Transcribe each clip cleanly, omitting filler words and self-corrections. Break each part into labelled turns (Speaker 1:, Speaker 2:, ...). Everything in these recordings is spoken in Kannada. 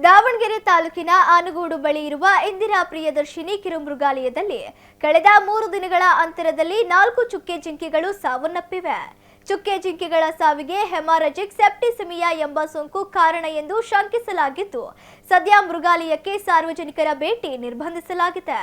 Speaker 1: ದಾವಣಗೆರೆ ತಾಲೂಕಿನ ಆನಗೋಡು ಬಳಿ ಇರುವ ಇಂದಿರಾ ಪ್ರಿಯದರ್ಶಿನಿ ಕಿರುಮೃಗಾಲಯದಲ್ಲಿ ಕಳೆದ 3 ದಿನಗಳ ಅಂತರದಲ್ಲಿ 4 ಚುಕ್ಕೆ ಜಿಂಕೆಗಳು ಸಾವನ್ನಪ್ಪಿವೆ. ಚುಕ್ಕೆ ಜಿಂಕೆಗಳ ಸಾವಿಗೆ ಹೆಮಾರಜಿಕ್ ಸೆಪ್ಟಿಸಿಮಿಯಾ ಎಂಬ ಸೋಂಕು ಕಾರಣ ಎಂದು ಶಂಕಿಸಲಾಗಿದ್ದು, ಸದ್ಯ ಮೃಗಾಲಯಕ್ಕೆ ಸಾರ್ವಜನಿಕರ ಭೇಟಿ ನಿರ್ಬಂಧಿಸಲಾಗಿದೆ.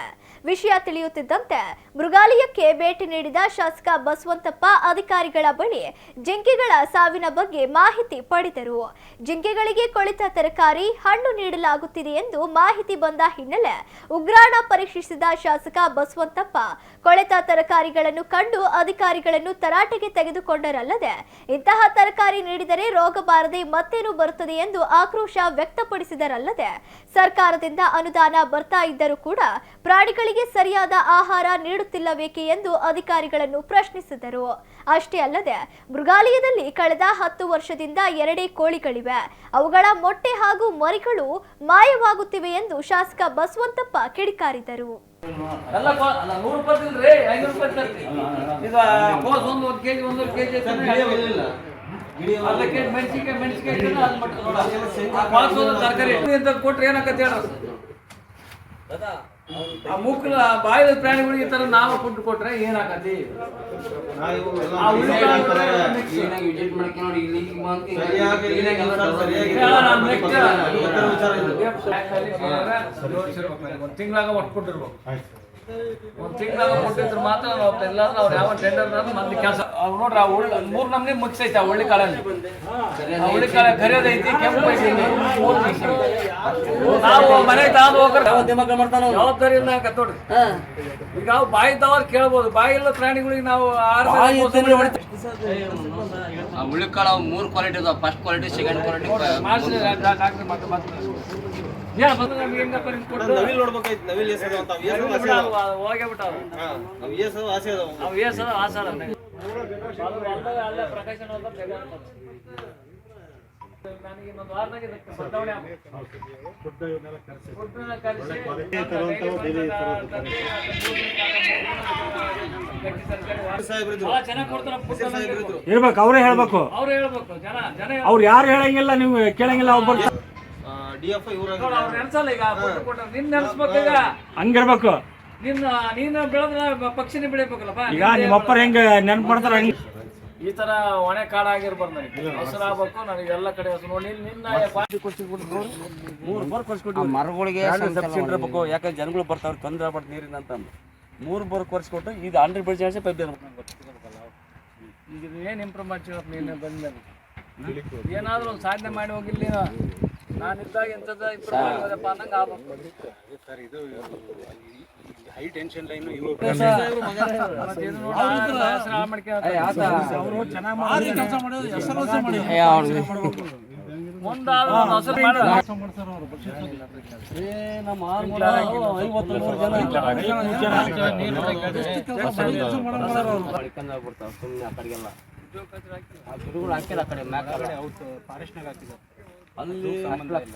Speaker 1: ವಿಷಯ ತಿಳಿಯುತ್ತಿದ್ದಂತೆ ಮೃಗಾಲಯಕ್ಕೆ ಭೇಟಿ ನೀಡಿದ ಶಾಸಕ ಬಸವಂತಪ್ಪ ಅಧಿಕಾರಿಗಳ ಬಳಿ ಜಿಂಕೆಗಳ ಸಾವಿನ ಬಗ್ಗೆ ಮಾಹಿತಿ ಪಡೆದರು. ಜಿಂಕೆಗಳಿಗೆ ಕೊಳೆತ ತರಕಾರಿ, ಹಣ್ಣು ನೀಡಲಾಗುತ್ತಿದೆ ಎಂದು ಮಾಹಿತಿ ಬಂದ ಹಿನ್ನೆಲೆ ಉಗ್ರಾಣ ಪರೀಕ್ಷಿಸಿದ ಶಾಸಕ ಬಸವಂತಪ್ಪ ಕೊಳೆತ ತರಕಾರಿಗಳನ್ನು ಕಂಡು ಅಧಿಕಾರಿಗಳನ್ನು ತರಾಟೆಗೆ ತೆಗೆದುಕೊಂಡರಲ್ಲದೆ, ಇಂತಹ ತರಕಾರಿ ನೀಡಿದರೆ ರೋಗ ಬಾರದೆ ಮತ್ತೇನು ಬರುತ್ತದೆ ಎಂದು ಆಕ್ರೋಶ ವ್ಯಕ್ತಪಡಿಸಿದರಲ್ಲದೆ, ಸರ್ಕಾರದಿಂದ ಅನುದಾನ ಬರ್ತಾ ಇದ್ದರೂ ಕೂಡ ಪ್ರಾಣಿಗಳಿಗೆ ಸರಿಯಾದ ಆಹಾರ ನೀಡುತ್ತಿಲ್ಲವೇಕೆ ಎಂದು ಅಧಿಕಾರಿಗಳನ್ನು ಪ್ರಶ್ನಿಸಿದರು. ಅಷ್ಟೇ ಅಲ್ಲದೆ, ಮೃಗಾಲಯದಲ್ಲಿ ಕಳೆದ 10 ವರ್ಷದಿಂದ 2 ಕೋಳಿಗಳಿವೆ. ಅವುಗಳ ಮೊಟ್ಟೆ ಹಾಗೂ ಮರಿಗಳು ಮಾಯವಾಗುತ್ತಿವೆ ಎಂದು ಶಾಸಕ ಬಸವಂತಪ್ಪ ಕಿಡಿಕಾರಿದರು.
Speaker 2: ಕೊಟ್ರೆ ಏನಕ್ಕಂತ ಮುಕ್ಕಳ ಬಾಯಿದ ಪ್ರಾಣಿಗಳಿಗೆ ತರ ನಾವು ಫುಡ್ ಕೊಟ್ರೆ ಏನಾಗತಿ? ತಿಂಗಳಾಗ ಒಟ್ಟು ಕೊಟ್ಟಿರ್ಬೇಕು. ಒಂದು ತಿಂಗಳಾಗ ಕೊಟ್ಟಿದ್ರು ಮಾತ್ರ ಎಲ್ಲಾದ್ರೂ ಅವ್ರು ಯಾವ ಟೆಂಡರ್ ಮಂದಿ ಕೆಲಸ ಅವ್ರು ನೋಡ್ರಿ. ಆ 3 ನಮ್ನಿ ಮಿಕ್ಸ್ ಐತೆ. ಆ ಹುಳ್ಳಿ ಕಾಳಲ್ಲಿ ಹುಳ್ಳಿ ಕಾಳ ಕರಿಯೋದೈತಿ, ಕೆಂಪು ಐತಿ. ನಾವು ಮನೆಗೆ ತಗೊಂಡು ಹೋಗ್ರಿ ಜವಾಬ್ದಾರಿಯಿಂದ ನೋಡ್ರಿ. ಈಗ ನಾವು ಬಾಯಿ ಇದ್ದವ್ರು ಕೇಳ್ಬೋದು, ಬಾಯಿ ಇಲ್ಲ ಪ್ರಾಣಿಗಳಿಗೆ ನಾವು
Speaker 3: ಹುಳ್ಳಿ ಕಾಳ 3 ಕ್ವಾಲಿಟಿ ಇದಾವೆ. First quality, second quality.
Speaker 4: ಹೇಳ್ಬೇಕು, ಅವರೇ ಹೇಳ್ಬೇಕು. ಅವ್ರು ಯಾರು ಹೇಳಂಗಿಲ್ಲ, ನೀವು ಕೇಳಂಗಿಲ್ಲ. ಒಬ್ಬರು ಹಂಗಿರ್ಬೇಕು.
Speaker 2: ನೀನು ಬೆಳೆದ ಪಕ್ಷಿನೇ ಬೆಳಿಬೇಕಲ್ಲಪ್ಪ.
Speaker 4: ಈಗ ನಿಮ್ಮ ಅಪ್ಪರ ಹೆಂಗ ನೆನ್ಪು ಮಾಡ್ತಾರ ಹಂಗ
Speaker 2: ಈ ತರ ಒಣೆ ಕಾಡ ಆಗಿರ್ಬಾರ್ದು. ನನಗೆ ಹಸಿರು ಆಗ್ಬೇಕು. ನನಗೆ ಎಲ್ಲ ಕಡೆ ಹಸು ನೋಡಿ
Speaker 3: ಮರಗಳಿಗೆ ಇರ್ಬೇಕು. ಯಾಕಂದ್ರೆ ಜನಗಳು ಬರ್ತಾವ್ರು, ತೊಂದರೆ ಆಗ್ಬಾರ್ದು ನೀರಿನ ಅಂತ 3 ಬೋರ್ ಕೊರ್ಸ್ಕೊಟ್ಟು ಇದು 100 ಬೆಡ್ ಪೈಪ್
Speaker 2: ಈಗ ಏನು ಇಂಪ್ರೂವ್ ಮಾಡ್ತೀವಪ್ಪ. ನೀನು ಬಂದ ಏನಾದ್ರೂ ಒಂದು ಸಾಧನೆ ಮಾಡಿ ಹೋಗಿಲ್ಲ. ನಾನಿದ್ದಾಗ ಇಂಥದ್ದು ಇಂಪ್ರೂವ್ ಆಗೋದಪ್ಪ ಅನ್ನಂಗೆ ಆಗ್ಬೇಕು.
Speaker 4: ಹೈ ಟೆನ್ಷನ್ ಲೈನ್
Speaker 3: ಹಾಕಿಲ್ಲ. ಆ ಕಡೆ ಮ್ಯಾಕ್ ಫಾರೆಸ್ಟ್ನಾಗ ಹಾಕಿದ್ದಾರೆ. ಅಲ್ಲಿ 10 ಲಕ್ಷ